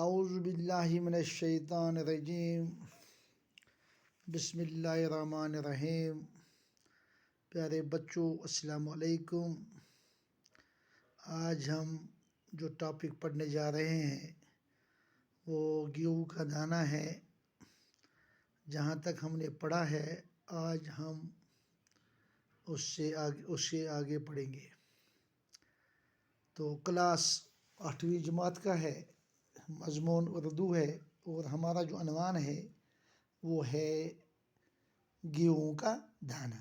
اعوذ باللہ من الشیطان الرجیم بسم اللہ الرحمن الرحیم۔ پیارے بچوں السلام علیکم۔ آج ہم جو ٹاپک پڑھنے جا رہے ہیں وہ گیہوں کا دانہ ہے۔ جہاں تک ہم نے پڑھا ہے آج ہم اس سے آگے پڑھیں گے۔ تو کلاس 8ویں جماعت کا ہے، مضمون اردو ہے اور ہمارا جو عنوان ہے وہ ہے گیہوں کا دانہ۔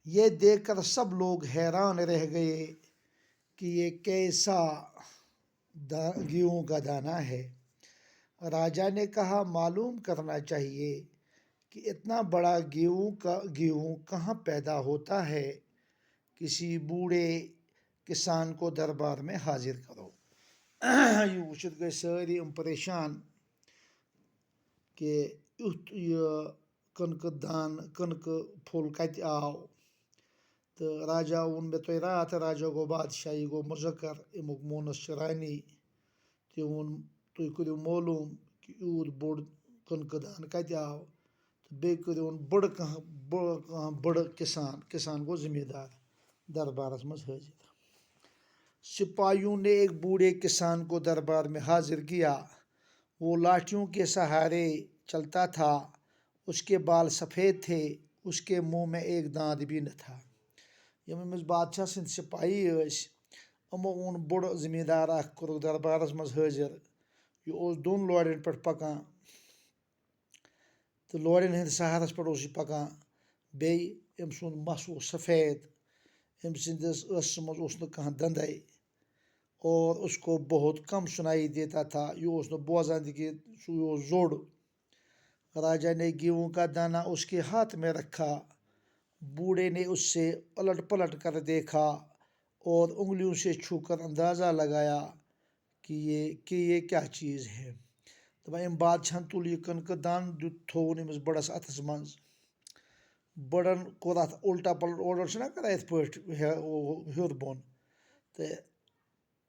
یہ دیکھ کر سب لوگ حیران رہ گئے کہ یہ کیسا گیہوں کا دانہ ہے۔ راجا نے کہا معلوم کرنا چاہیے کہ اتنا بڑا گیہوں کہاں پیدا ہوتا ہے۔ کسی بوڑھے کسان کو دربار میں حاضر کرو۔ یہ وچھت گئی ساری پریشان کہ یُتھ کٕنکہٕ پھوٚل کتہِ آو۔ تہٕ راجا ووٚن مےٚ تۄہہِ راتھ، راجا گوٚو بادشاہ، یہِ گوٚو مُذکر، امیُک مونس چھِ رانی۔ تٔمۍ ووٚن تُہۍ کٔرِو معلوٗم کہِ یوٗت بوٚڑ کٕنکہٕ دانہٕ کتہِ آو، تہٕ بیٚیہِ کٔرِوُن بڑٕ کسان گوٚو زمیٖندار دربارس منٛز حٲضر۔ سپاہیوں نے ایک بوڑھے کسان کو دربار میں حاضر کیا۔ وہ لاٹھیوں کے سہارے چلتا تھا، اس کے بال سفید تھے، اس کے منہ میں ایک دانت بھی نہ تھا۔ یم أمِس بادشاہ سٕنٛدۍ سپاہی ٲسۍ، یِمو اوٚن بوٚڑ زمیٖندار اکھ کوٚرُکھ دربارس منٛز حٲضر۔ یہِ اوس دۄن لورٮ۪ن پٮ۪ٹھ پکان تہٕ لورٮ۪ن ہٕنٛدۍ سہارس پٮ۪ٹھ اوس یہِ پکان۔ بیٚیہِ أمۍ سُنٛد مس اوس سفید، أمۍ سٕنٛدِس ٲسس منٛز اوس نہٕ کانٛہہ دندے اور اس کو بہت کم سنائی دیتا تھا۔ یہ اوس نہٕ بوزان تہِ کینٛہہ، سُہ اوس زوٚڑ۔ راجا نے گیہوں کا دانہ اس کے ہاتھ میں رکھا۔ بوڑھے نے اس سے الٹ پلٹ کر دیکھا اور انگلیوں سے چھو کر اندازہ لگایا کہ یہ کیا چیز ہے۔ دپان أمۍ بادشاہن تُل یہِ کٕنکہٕ دانہٕ تھووُن أمِس بڑس اتھس منٛز۔ بڑن کوٚر اتھ الٹا پلٹ، اورٕ چھِنہ کران یِتھ پٲٹھۍ ہیوٚر بۄن، تہٕ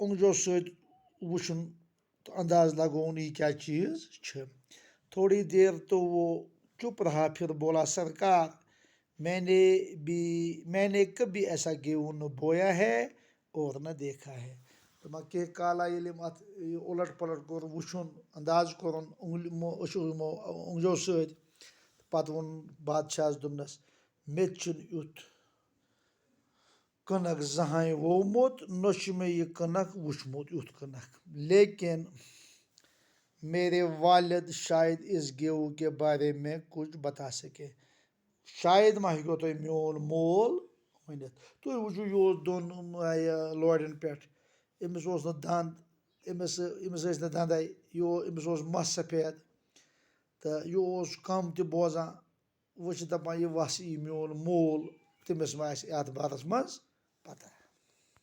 اونگجو سۭتۍ وٕچھُن تہٕ انداز لگووُن یہِ کیا چیز چھِ۔ تھوڑی دیر تو وہ چپ رہا، پھر بولا سرکار میں نے کبھی ایسا گیہوں نہ بویا ہے اور نہ دیکھا ہے۔ دپان کینٛہہ کالا ییٚلہِ أمۍ اتھ الٹ پلٹ کوٚر، وٕچھُن، انداز کوٚرُن اونگجو سۭتۍ، پتہٕ ووٚن بادشاہس دوٚپنس مےٚ تہِ چھُنہٕ یُتھ کٕنک زٕہٲنۍ وومُت، نہ چھُ مےٚ یہِ کٕنک وٕچھمُت یُتھ کٕنک، لیکن میرے والد شاید اس گیہوں کے بارے میں کچھ بتا سکے۔ شاید ما ہیٚکو تُہۍ میون مول ؤنِتھ۔ تُہۍ وٕچھِو یہِ اوس دۄن لورٮ۪ن پٮ۪ٹھ، أمِس اوس نہٕ دند، أمِس ٲسۍ نہٕ دندے، أمِس اوس مس سفید تہٕ یہِ اوس کم تہِ بوزان۔ وۄنۍ چھِ دپان یہِ وَس یی میون مول، تٔمِس ما آسہِ یتھ بارس منٛز پتہ۔